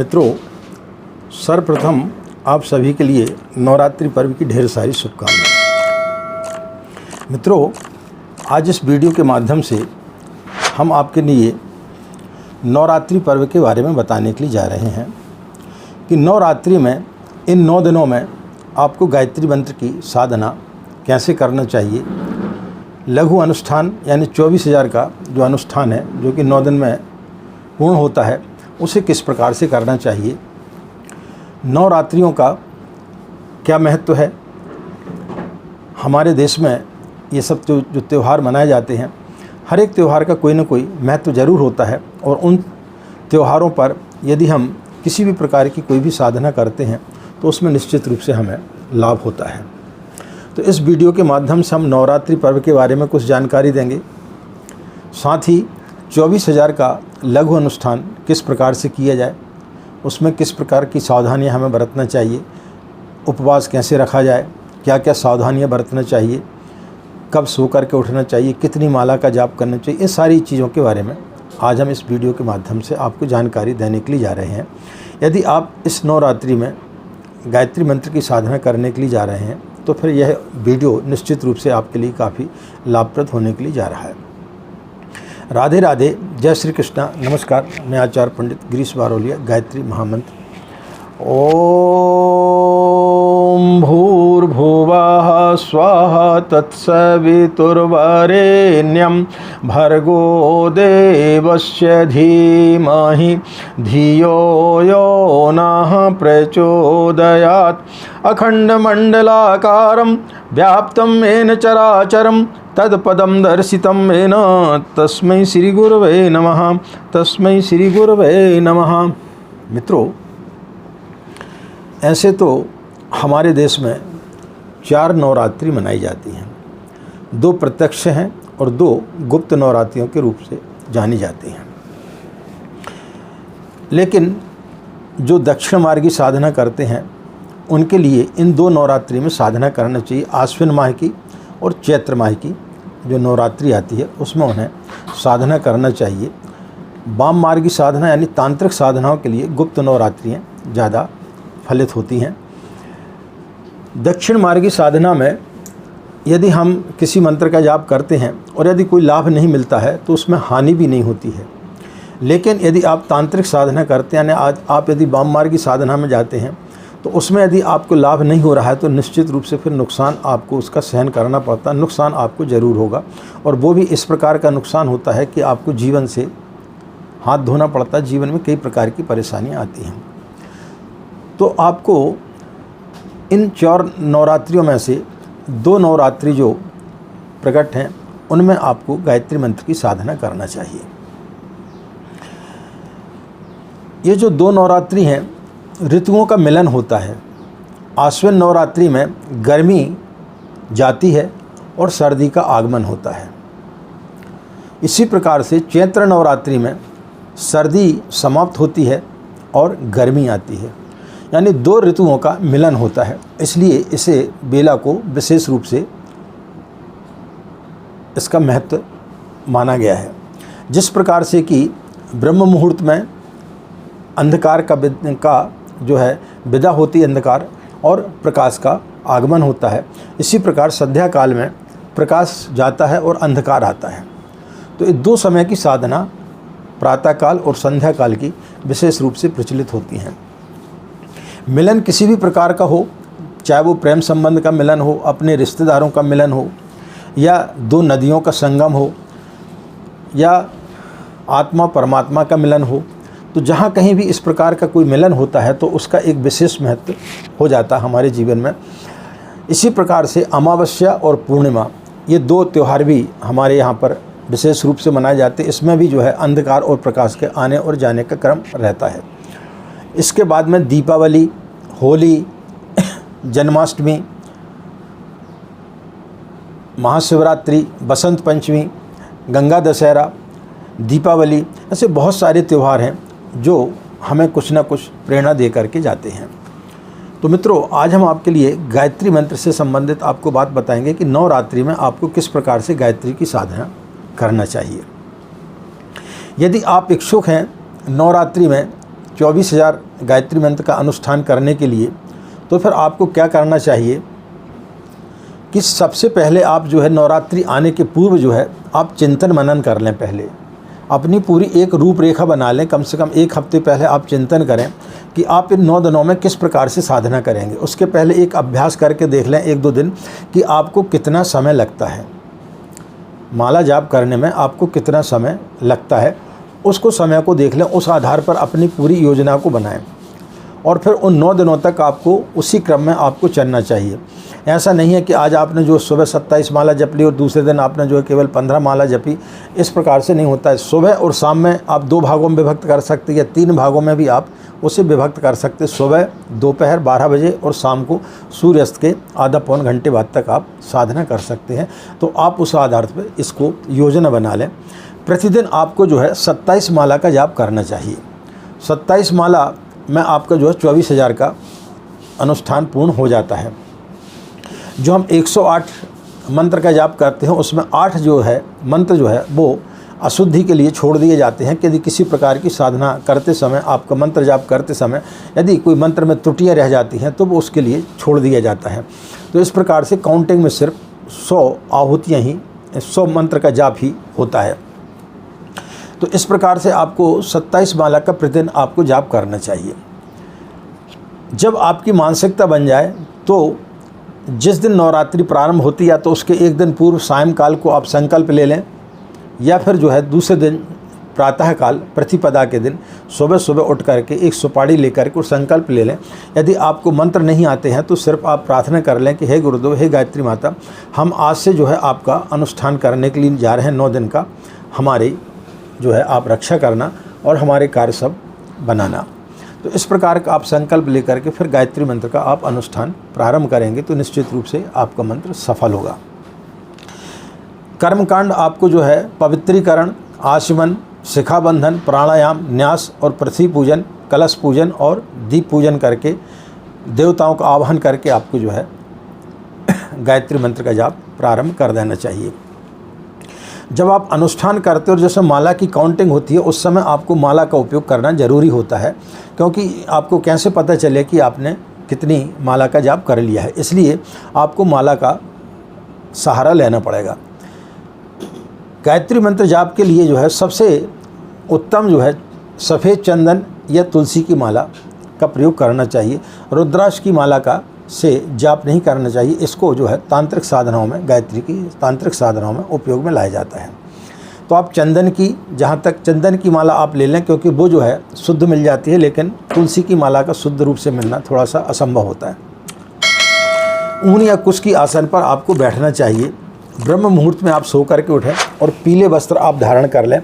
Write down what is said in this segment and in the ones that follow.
मित्रों, सर्वप्रथम आप सभी के लिए नवरात्रि पर्व की ढेर सारी शुभकामनाएं। मित्रों, आज इस वीडियो के माध्यम से हम आपके लिए नवरात्रि पर्व के बारे में बताने के लिए जा रहे हैं कि नवरात्रि में इन 9 दिनों में आपको गायत्री मंत्र की साधना कैसे करना चाहिए। लघु अनुष्ठान यानी 24,000 का जो अनुष्ठान है, जो कि 9 दिन में पूर्ण होता है, उसे किस प्रकार से करना चाहिए। नवरात्रियों का क्या महत्व है। हमारे देश में ये सब जो त्यौहार मनाए जाते हैं, हर एक त्यौहार का कोई ना कोई महत्व ज़रूर होता है और उन त्योहारों पर यदि हम किसी भी प्रकार की कोई भी साधना करते हैं तो उसमें निश्चित रूप से हमें लाभ होता है। तो इस वीडियो के माध्यम से हम नवरात्रि पर्व के बारे में कुछ जानकारी देंगे। साथ ही 24,000 का लघु अनुष्ठान किस प्रकार से किया जाए, उसमें किस प्रकार की सावधानियां हमें बरतना चाहिए, उपवास कैसे रखा जाए, क्या क्या सावधानियां बरतना चाहिए, कब सो करके उठना चाहिए, कितनी माला का जाप करना चाहिए, इन सारी चीज़ों के बारे में आज हम इस वीडियो के माध्यम से आपको जानकारी देने के लिए जा रहे हैं। यदि आप इस नवरात्रि में गायत्री मंत्र की साधना करने के लिए जा रहे हैं तो फिर यह वीडियो निश्चित रूप से आपके लिए काफ़ी लाभप्रद होने के लिए जा रहा है। राधे राधे, जय श्री कृष्णा। नमस्कार, मैं आचार्य पंडित गिरीश बारोलिया। गायत्री महामंत्र। ओम भूर्भुवः स्वाहा तत्सवितुर्वरेण्यं भर्गो देवस्य धीमहि धियो यो नः प्रचोदयात्। अखण्डमण्डलाकारं व्याप्तं येन चराचरं तत्पदं दर्शितं येन तस्मै श्री गुरवे नमः। तस्मै श्री गुरवे नमः। मित्रों, ऐसे तो हमारे देश में 4 नवरात्रि मनाई जाती हैं। 2 प्रत्यक्ष हैं और 2 गुप्त नवरात्रियों के रूप से जानी जाती हैं। लेकिन जो दक्षिण मार्गी साधना करते हैं उनके लिए इन 2 नवरात्रि में साधना करना चाहिए। आश्विन माह की और चैत्र माह की जो नवरात्रि आती है उसमें उन्हें साधना करना चाहिए। वाम मार्गी साधना यानी तांत्रिक साधनाओं के लिए गुप्त नवरात्रियाँ ज़्यादा फलित होती हैं। दक्षिण मार्गी साधना में यदि हम किसी मंत्र का जाप करते हैं और यदि कोई लाभ नहीं मिलता है तो उसमें हानि भी नहीं होती है। लेकिन यदि आप तांत्रिक साधना करते हैं, यानी आज आप यदि वाम मार्गी साधना में जाते हैं तो उसमें यदि आपको लाभ नहीं हो रहा है तो निश्चित रूप से फिर नुकसान आपको उसका सहन करना पड़ता है। नुकसान आपको ज़रूर होगा और वो भी इस प्रकार का नुकसान होता है कि आपको जीवन से हाथ धोना पड़ता है। जीवन में कई प्रकार की परेशानियाँ आती हैं। तो आपको इन 4 नवरात्रियों में से 2 नवरात्रि जो प्रकट हैं उनमें आपको गायत्री मंत्र की साधना करना चाहिए। ये जो 2 नवरात्रि हैं, ऋतुओं का मिलन होता है। आश्विन नवरात्रि में गर्मी जाती है और सर्दी का आगमन होता है। इसी प्रकार से चैत्र नवरात्रि में सर्दी समाप्त होती है और गर्मी आती है, यानी 2 ऋतुओं का मिलन होता है। इसलिए इसे बेला को विशेष रूप से इसका महत्व माना गया है। जिस प्रकार से कि ब्रह्म मुहूर्त में अंधकार का जो है विदा होती है अंधकार और प्रकाश का आगमन होता है, इसी प्रकार संध्या काल में प्रकाश जाता है और अंधकार आता है। तो ये 2 समय की साधना प्रातः काल और संध्या काल की विशेष रूप से प्रचलित होती हैं। मिलन किसी भी प्रकार का हो, चाहे वो प्रेम संबंध का मिलन हो, अपने रिश्तेदारों का मिलन हो, या 2 नदियों का संगम हो, या आत्मा परमात्मा का मिलन हो, तो जहाँ कहीं भी इस प्रकार का कोई मिलन होता है तो उसका एक विशेष महत्व हो जाता है हमारे जीवन में। इसी प्रकार से अमावस्या और पूर्णिमा, ये 2 त्यौहार भी हमारे यहाँ पर विशेष रूप से मनाए जाते हैं। इसमें भी जो है अंधकार और प्रकाश के आने और जाने का क्रम रहता है। इसके बाद में दीपावली, होली, जन्माष्टमी, महाशिवरात्रि, बसंत पंचमी, गंगा दशहरा, दीपावली, ऐसे बहुत सारे त्यौहार हैं जो हमें कुछ ना कुछ प्रेरणा दे करके जाते हैं। तो मित्रों, आज हम आपके लिए गायत्री मंत्र से संबंधित आपको बात बताएंगे कि नवरात्रि में आपको किस प्रकार से गायत्री की साधना करना चाहिए। यदि आप इच्छुक हैं नवरात्रि में 24,000 गायत्री मंत्र का अनुष्ठान करने के लिए, तो फिर आपको क्या करना चाहिए कि सबसे पहले आप जो है नवरात्रि आने के पूर्व जो है आप चिंतन मनन कर लें। पहले अपनी पूरी एक रूपरेखा बना लें, कम से कम 1 हफ्ते पहले आप चिंतन करें कि आप इन 9 दिनों में किस प्रकार से साधना करेंगे। उसके पहले एक अभ्यास करके देख लें 1-2 दिन कि आपको कितना समय लगता है, माला जाप करने में आपको कितना समय लगता है, उसको समय को देख लें। उस आधार पर अपनी पूरी योजना को बनाएं और फिर उन 9 दिनों तक आपको उसी क्रम में आपको चलना चाहिए। ऐसा नहीं है कि आज आपने जो सुबह 27 माला जप ली और दूसरे दिन आपने जो है केवल 15 माला जपी, इस प्रकार से नहीं होता है। सुबह और शाम में आप 2 भागों में विभक्त कर सकते हैं या 3 भागों में भी आप उसे विभक्त कर सकते हैं। सुबह दोपहर 12 बजे और शाम को सूर्यास्त के आधा पौन घंटे बाद तक आप साधना कर सकते हैं। तो आप उस आधार पर इसको योजना बना लें। प्रतिदिन आपको जो है 27 माला का जाप करना चाहिए। 27 माला में आपका जो है 24,000 का अनुष्ठान पूर्ण हो जाता है। जो हम 108 मंत्र का जाप करते हैं उसमें 8 जो है मंत्र जो है वो अशुद्धि के लिए छोड़ दिए जाते हैं कि यदि किसी प्रकार की साधना करते समय, आपका मंत्र जाप करते समय यदि कोई मंत्र में त्रुटियां रह जाती हैं तो वो उसके लिए छोड़ दिया जाता है। तो इस प्रकार से काउंटिंग में सिर्फ 100 आहुतियाँ ही, 100 मंत्र का जाप ही होता है। तो इस प्रकार से आपको 27 माला का प्रतिदिन आपको जाप करना चाहिए। जब आपकी मानसिकता बन जाए तो जिस दिन नवरात्रि प्रारंभ होती है तो उसके 1 दिन पूर्व सायंकाल को आप संकल्प ले लें, या फिर जो है दूसरे दिन प्रातःकाल प्रतिपदा के दिन सुबह सुबह उठ करके एक सुपारी लेकर के संकल्प ले लें। यदि आपको मंत्र नहीं आते हैं तो सिर्फ आप प्रार्थना कर लें कि हे गुरुदेव, हे गायत्री माता, हम आज से जो है आपका अनुष्ठान करने के लिए जा रहे हैं 9 दिन का, हमारी जो है आप रक्षा करना और हमारे कार्य सब बनाना। तो इस प्रकार का आप संकल्प लेकर के फिर गायत्री मंत्र का आप अनुष्ठान प्रारंभ करेंगे तो निश्चित रूप से आपका मंत्र सफल होगा। कर्मकांड आपको जो है पवित्रीकरण, आचमन, शिखाबंधन, प्राणायाम, न्यास और पृथ्वी पूजन, कलश पूजन और दीप पूजन करके देवताओं का आवाहन करके आपको जो है गायत्री मंत्र का जाप प्रारंभ कर देना चाहिए। जब आप अनुष्ठान करते हो और जैसे माला की काउंटिंग होती है उस समय आपको माला का उपयोग करना ज़रूरी होता है, क्योंकि आपको कैसे पता चले कि आपने कितनी माला का जाप कर लिया है। इसलिए आपको माला का सहारा लेना पड़ेगा। गायत्री मंत्र जाप के लिए जो है सबसे उत्तम जो है सफ़ेद चंदन या तुलसी की माला का प्रयोग करना चाहिए। रुद्राक्ष की माला का से जाप नहीं करना चाहिए। इसको जो है तांत्रिक साधनाओं में, गायत्री की तांत्रिक साधनाओं में उपयोग में लाया जाता है। तो आप चंदन की, जहाँ तक चंदन की माला आप ले लें क्योंकि वो जो है शुद्ध मिल जाती है, लेकिन तुलसी की माला का शुद्ध रूप से मिलना थोड़ा सा असंभव होता है। ऊन या कुश की आसन पर आपको बैठना चाहिए। ब्रह्म मुहूर्त में आप सो करके उठें और पीले वस्त्र आप धारण कर लें।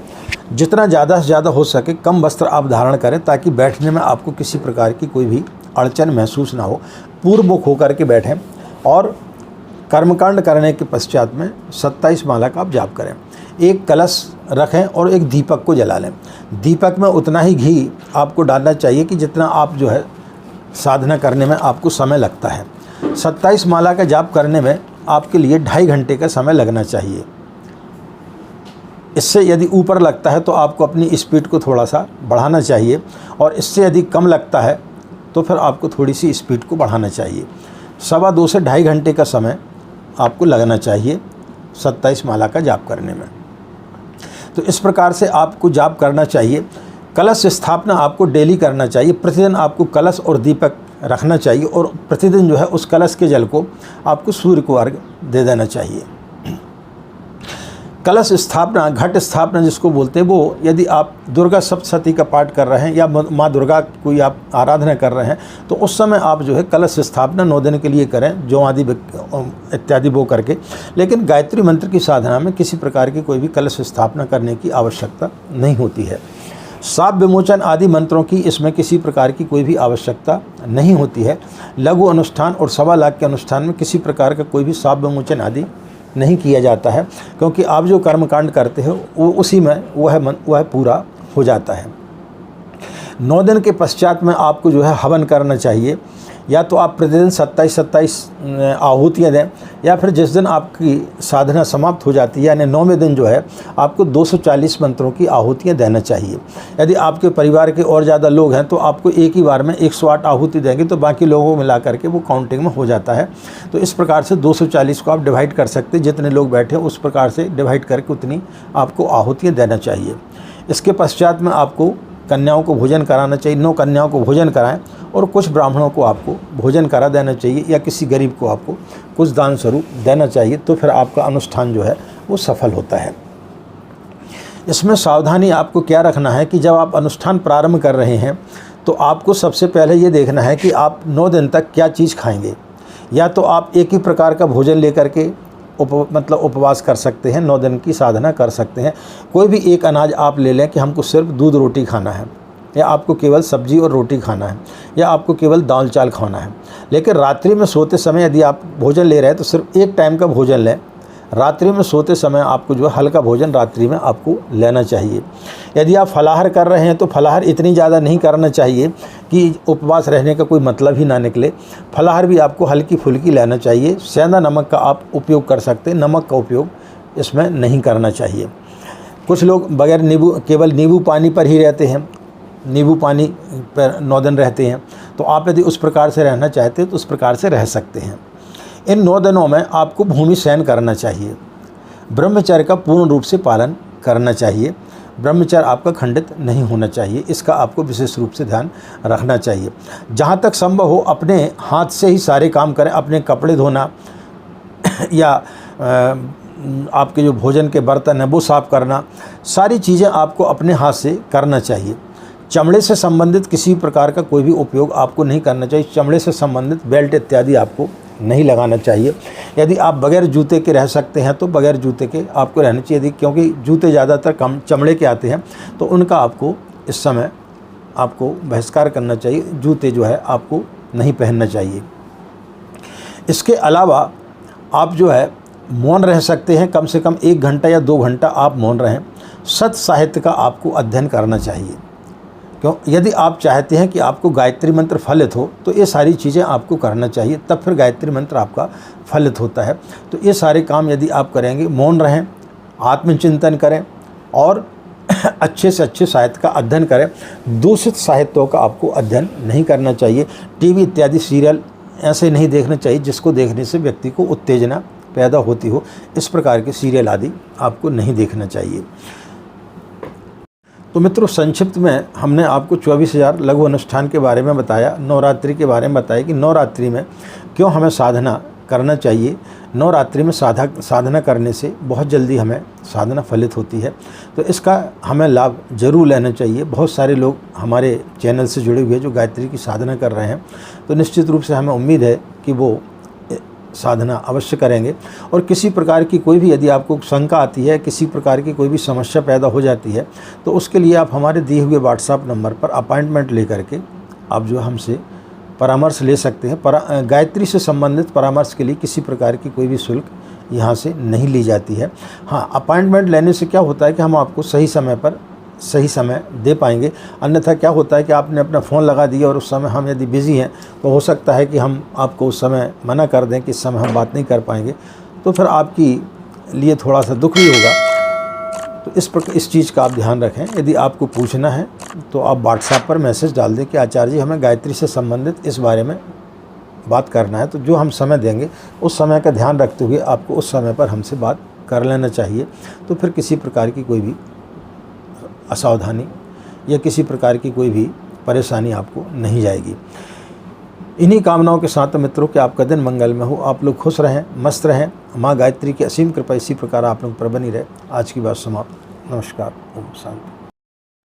जितना ज़्यादा से ज़्यादा हो सके कम वस्त्र आप धारण करें ताकि बैठने में आपको किसी प्रकार की कोई भी अड़चन महसूस ना हो। पूर्वमुख होकर के बैठें और कर्मकांड करने के पश्चात में 27 माला का आप जाप करें। एक कलश रखें और एक दीपक को जला लें। दीपक में उतना ही घी आपको डालना चाहिए कि जितना आप जो है साधना करने में आपको समय लगता है। 27 माला का जाप करने में आपके लिए 2.5 घंटे का समय लगना चाहिए। इससे यदि ऊपर लगता है तो आपको अपनी स्पीड को थोड़ा सा बढ़ाना चाहिए, और इससे यदि कम लगता है तो फिर आपको थोड़ी सी स्पीड को बढ़ाना चाहिए। 2.25 से 2.5 घंटे का समय आपको लगना चाहिए 27 माला का जाप करने में। तो इस प्रकार से आपको जाप करना चाहिए। कलश स्थापना आपको डेली करना चाहिए। प्रतिदिन आपको कलश और दीपक रखना चाहिए और प्रतिदिन जो है उस कलश के जल को आपको सूर्य को अर्घ दे देना चाहिए। कलश स्थापना, घट स्थापना जिसको बोलते हैं, वो यदि आप दुर्गा सप्तशती का पाठ कर रहे हैं या माँ दुर्गा कोई आप आराधना कर रहे हैं तो उस समय आप जो है कलश स्थापना 9 दिन के लिए करें, जौ आदि इत्यादि वो करके। लेकिन गायत्री मंत्र की साधना में किसी प्रकार की कोई भी कलश स्थापना करने की आवश्यकता नहीं होती है। शाप विमोचन आदि मंत्रों की इसमें किसी प्रकार की कोई भी आवश्यकता नहीं होती है। लघु अनुष्ठान और 1.25 लाख के अनुष्ठान में किसी प्रकार का कोई भी शाप विमोचन आदि नहीं किया जाता है, क्योंकि आप जो कर्मकांड करते हो वो उसी में वह पूरा हो जाता है। 9 दिन के पश्चात में आपको जो है हवन करना चाहिए। या तो आप प्रतिदिन 27-27 आहुतियाँ दें, या फिर जिस दिन आपकी साधना समाप्त हो जाती है यानी 9वें दिन जो है आपको 240 मंत्रों की आहुतियाँ देना चाहिए। यदि आपके परिवार के और ज़्यादा लोग हैं तो आपको एक ही बार में 108 आहुति देंगे, तो बाकी लोगों को मिला करके वो काउंटिंग में हो जाता है। तो इस प्रकार से 240 को आप डिवाइड कर सकते हैं, जितने लोग बैठे उस प्रकार से डिवाइड करके उतनी आपको आहुतियाँ देना चाहिए। इसके पश्चात में आपको कन्याओं को भोजन कराना चाहिए, 9 कन्याओं को भोजन कराएं और कुछ ब्राह्मणों को आपको भोजन करा देना चाहिए, या किसी गरीब को आपको कुछ दान स्वरूप देना चाहिए। तो फिर आपका अनुष्ठान जो है वो सफल होता है। इसमें सावधानी आपको क्या रखना है कि जब आप अनुष्ठान प्रारंभ कर रहे हैं तो आपको सबसे पहले ये देखना है कि आप 9 दिन तक क्या चीज़ खाएंगे। या तो आप एक ही प्रकार का भोजन लेकर के उपवास कर सकते हैं, 9 दिन की साधना कर सकते हैं। कोई भी एक अनाज आप ले लें कि हमको सिर्फ दूध रोटी खाना है, या आपको केवल सब्जी और रोटी खाना है, या आपको केवल दाल चावल खाना है। लेकिन रात्रि में सोते समय यदि आप भोजन ले रहे हैं तो सिर्फ एक टाइम का भोजन लें। रात्रि में सोते समय आपको जो है हल्का भोजन रात्रि में आपको लेना चाहिए। यदि आप फलाहार कर रहे हैं तो फलाहार इतनी ज़्यादा नहीं करना चाहिए कि उपवास रहने का कोई मतलब ही ना निकले। फलाहार भी आपको हल्की फुल्की लेना चाहिए। सेंधा नमक का आप उपयोग कर सकते हैं, नमक का उपयोग इसमें नहीं करना चाहिए। कुछ लोग बगैर नींबू, केवल नींबू पानी पर ही रहते हैं, नींबू पानी पर 9 दिन रहते हैं। तो आप यदि उस प्रकार से रहना चाहते हैं तो उस प्रकार से रह सकते हैं। इन 9 दिनों में आपको भूमि शयन करना चाहिए। ब्रह्मचर्य का पूर्ण रूप से पालन करना चाहिए। ब्रह्मचर्य आपका खंडित नहीं होना चाहिए, इसका आपको विशेष रूप से ध्यान रखना चाहिए। जहाँ तक संभव हो अपने हाथ से ही सारे काम करें। अपने कपड़े धोना या आपके जो भोजन के बर्तन हैं वो साफ़ करना, सारी चीज़ें आपको अपने हाथ से करना चाहिए। चमड़े से संबंधित किसी प्रकार का कोई भी उपयोग आपको नहीं करना चाहिए। चमड़े से संबंधित बेल्ट इत्यादि आपको नहीं लगाना चाहिए। यदि आप बगैर जूते के रह सकते हैं तो बगैर जूते के आपको रहना चाहिए। यदि क्योंकि जूते ज़्यादातर कम चमड़े के आते हैं तो उनका आपको इस समय आपको बहिष्कार करना चाहिए। जूते जो है आपको नहीं पहनना चाहिए। इसके अलावा आप जो है मौन रह सकते हैं, कम से कम 1 घंटा या 2 घंटा आप मौन रहें। सत साहित्य का आपको अध्ययन करना चाहिए। क्यों? यदि आप चाहते हैं कि आपको गायत्री मंत्र फलित हो तो ये सारी चीज़ें आपको करना चाहिए, तब फिर गायत्री मंत्र आपका फलित होता है। तो ये सारे काम यदि आप करेंगे, मौन रहें, आत्मचिंतन करें और अच्छे से अच्छे साहित्य का अध्ययन करें। दूषित साहित्यों का आपको अध्ययन नहीं करना चाहिए। टीवी इत्यादि सीरियल ऐसे नहीं देखना चाहिए जिसको देखने से व्यक्ति को उत्तेजना पैदा होती हो। इस प्रकार के सीरियल आदि आपको नहीं देखना चाहिए। तो मित्रों, संक्षिप्त में हमने आपको 24,000 लघु अनुष्ठान के बारे में बताया, नवरात्रि के बारे में बताया कि नवरात्रि में क्यों हमें साधना करना चाहिए। नवरात्रि में साधना करने से बहुत जल्दी हमें साधना फलित होती है, तो इसका हमें लाभ जरूर लेना चाहिए। बहुत सारे लोग हमारे चैनल से जुड़े हुए जो गायत्री की साधना कर रहे हैं, तो निश्चित रूप से हमें उम्मीद है कि वो साधना अवश्य करेंगे। और किसी प्रकार की कोई भी यदि आपको शंका आती है, किसी प्रकार की कोई भी समस्या पैदा हो जाती है, तो उसके लिए आप हमारे दिए हुए व्हाट्सएप नंबर पर अपॉइंटमेंट लेकर के आप जो हमसे परामर्श ले सकते हैं। गायत्री से संबंधित परामर्श के लिए किसी प्रकार की कोई भी शुल्क यहाँ से नहीं ली जाती है। हाँ, अपॉइंटमेंट लेने से क्या होता है कि हम आपको सही समय पर सही समय दे पाएंगे। अन्यथा क्या होता है कि आपने अपना फ़ोन लगा दिया और उस समय हम यदि बिज़ी हैं तो हो सकता है कि हम आपको उस समय मना कर दें कि इस समय हम बात नहीं कर पाएंगे, तो फिर आपकी लिए थोड़ा सा दुख भी होगा। तो इस चीज़ का आप ध्यान रखें। यदि आपको पूछना है तो आप व्हाट्सएप पर मैसेज डाल दें कि आचार्य जी हमें गायत्री से संबंधित इस बारे में बात करना है, तो जो हम समय देंगे उस समय का ध्यान रखते हुए आपको उस समय पर हमसे बात कर लेना चाहिए। तो फिर किसी प्रकार की कोई भी असावधानी या किसी प्रकार की कोई भी परेशानी आपको नहीं जाएगी। इन्हीं कामनाओं के साथ मित्रों कि आपका दिन मंगल में हो, आप लोग खुश रहें, मस्त रहें। माँ गायत्री की असीम कृपा इसी प्रकार आप लोग पर बनी रहे। आज की बात समाप्त। नमस्कार। ओम शांति।